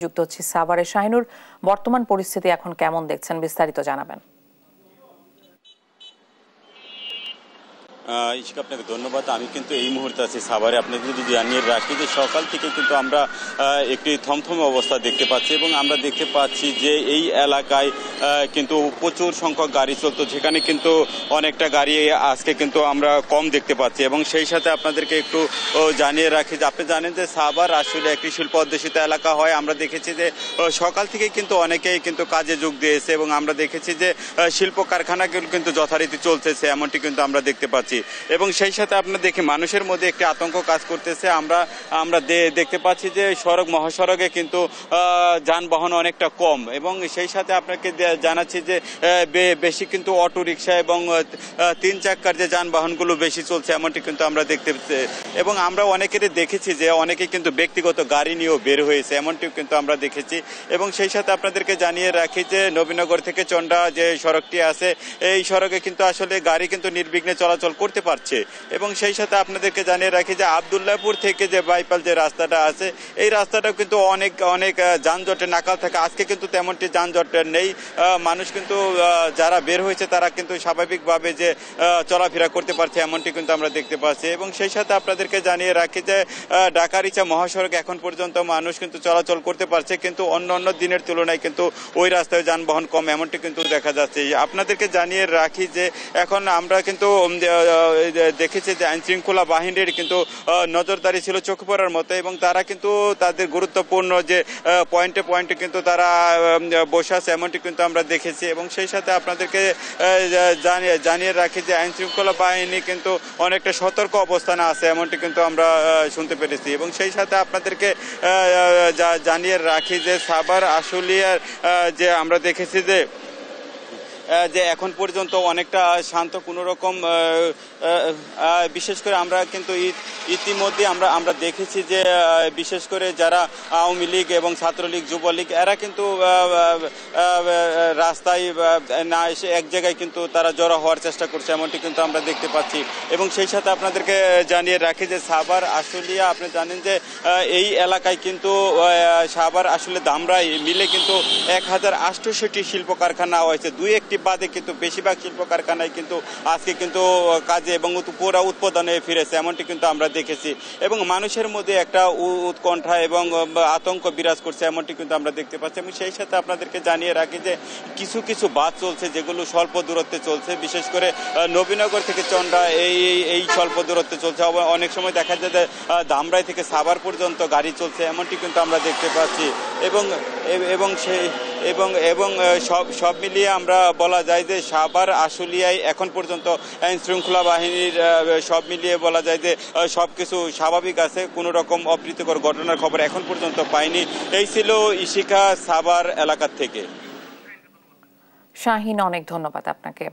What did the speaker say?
যুক্ত হচ্ছে সাভারের শাহিনুর। বর্তমান পরিস্থিতি এখন কেমন দেখছেন, বিস্তারিত জানাবেন। ইশিকা, আপনাকে ধন্যবাদ। আমি কিন্তু এই মুহূর্তে আছি সাভারে। আপনাদের যদি জানিয়ে রাখি যে সকাল থেকে কিন্তু আমরা একটি থমথমে অবস্থা দেখতে পাচ্ছি এবং আমরা দেখতে পাচ্ছি যে এই এলাকায় কিন্তু প্রচুর সংখ্যক গাড়ি চলতো, যেখানে কিন্তু অনেকটা গাড়ি আজকে কিন্তু আমরা কম দেখতে পাচ্ছি। এবং সেই সাথে আপনাদেরকে একটু জানিয়ে রাখি যে আপনি জানেন যে সাভার আসলে একটি শিল্প অধ্যুষিত এলাকা হয়। আমরা দেখেছি যে সকাল থেকেই কিন্তু অনেকেই কিন্তু কাজে যোগ দিয়েছে এবং আমরা দেখেছি যে শিল্প কারখানাগুলো কিন্তু যথারীতি চলতেছে, এমনটি কিন্তু আমরা দেখতে পাচ্ছি। এবং সেই সাথে আপনারা দেখি মানুষের মধ্যে একটি আতঙ্ক কাজ করতেছে। আমরা দেখতে পাচ্ছি যে মহাসড়কে কিন্তু যানবাহন অনেকটা কম এবং সেই সাথে আপনাকে জানাচ্ছি যে বেশি কিন্তু অটো রিক্সা এবং 3 চাকার যে যানবাহনগুলো বেশি চলছে, এমনটি কিন্তু আমরা দেখতে পাচ্ছি। এবং আমরা অনেকেরই দেখেছি যে অনেকে কিন্তু ব্যক্তিগত গাড়ি নিয়েও বের হয়েছে, এমনটিও কিন্তু আমরা দেখেছি। এবং সেই সাথে আপনাদেরকে জানিয়ে রাখি যে নবীনগর থেকে চন্ডা যে সড়কটি আছে, এই সড়কে কিন্তু আসলে গাড়ি কিন্তু নির্বিঘ্নে চলাচল করতে পারছে। এবং সেই সাথে আপনাদেরকে জানিয়ে রাখি যে আব্দুল্লাহপুর থেকে যে বাইপাল যে রাস্তাটা আছে, এই রাস্তাটাও কিন্তু অনেক যানজটে নাকাল থাকে। আজকে কিন্তু তেমনটি যানজট নেই। মানুষ কিন্তু যারা বের হয়েছে তারা কিন্তু স্বাভাবিকভাবে যে চলাফেরা করতে পারছে, এমনটি কিন্তু আমরা দেখতে পাচ্ছি। এবং সেই সাথে আপনাদেরকে জানিয়ে রাখি যে ঢাকা-রিচা মহাসড়ক এখন পর্যন্ত মানুষ কিন্তু চলাচল করতে পারছে, কিন্তু অন্য দিনের তুলনায় কিন্তু ওই রাস্তায় যানবাহন কম, এমনটি কিন্তু দেখা যাচ্ছে। আপনাদেরকে জানিয়ে রাখি যে এখন আমরা কিন্তু দেখেছি যে আইন শৃঙ্খলা বাহিনীর কিন্তু নজরদারি ছিল চোখে পড়ার মতো এবং তারা কিন্তু তাদের গুরুত্বপূর্ণ যে পয়েন্টে কিন্তু তারা বসে আছে, এমনটি কিন্তু আমরা দেখেছি। এবং সেই সাথে আপনাদেরকে জানিয়ে রাখি যে আইন শৃঙ্খলা বাহিনী কিন্তু অনেকটা সতর্ক অবস্থানে আছে, এমনটি কিন্তু আমরা শুনতে পেরেছি। এবং সেই সাথে আপনাদেরকে জানিয়ে রাখি যে সাভার আশুলিয়ার যে আমরা দেখেছি যে এখন পর্যন্ত অনেকটা শান্ত, কোনো রকম বিশেষ করে আমরা কিন্তু ইতিমধ্যে আমরা দেখেছি যে বিশেষ করে যারা আওয়ামী লীগ এবং ছাত্রলীগ যুবলীগ এরা কিন্তু রাস্তায় না এসে এক জায়গায় কিন্তু তারা জড়ো হওয়ার চেষ্টা করছে, এমনটি কিন্তু আমরা দেখতে পাচ্ছি। এবং সেই সাথে আপনাদেরকে জানিয়ে রাখি যে সাভার আশুলিয়া, আপনি জানেন যে এই এলাকায় কিন্তু সাভার আসলে ধামরাই মিলে কিন্তু 1068টি শিল্প কারখানা হয়েছে। 2-1টি বাদে কিন্তু বেশিরভাগ শিল্প কারখানায় কিন্তু আজকে কিন্তু কাজে এবং পুরো উৎপাদনে ফিরেছে, এমনটি কিন্তু আমরা দেখেছি। এবং মানুষের মধ্যে একটা উৎকণ্ঠা এবং আতঙ্ক বিরাজ করছে, এমনটি কিন্তু আমরা দেখতে পাচ্ছি। এবং সেই সাথে আপনাদেরকে জানিয়ে রাখি যে কিছু বাস চলছে যেগুলো স্বল্প দূরত্বে চলছে, বিশেষ করে নবীনগর থেকে চন্ডা এই স্বল্প দূরত্বে চলছে। অনেক সময় দেখা যায় যে ধামরাই থেকে সাভার পর্যন্ত গাড়ি চলছে, এমনটি কিন্তু আমরা দেখতে পাচ্ছি। এবং সব মিলিয়ে আমরা বলা যায় যে সাভার আশুলিয়ায় এখন পর্যন্ত আইন শৃঙ্খলা বাহিনীর সব মিলিয়ে বলা যায় যে সবকিছু স্বাভাবিক আছে, কোনো রকম অপ্রীতিকর ঘটনার খবর এখন পর্যন্ত পাইনি। এই ছিল ইশিকা সাভার এলাকার থেকে। শাহিন, অনেক ধন্যবাদ আপনাকে।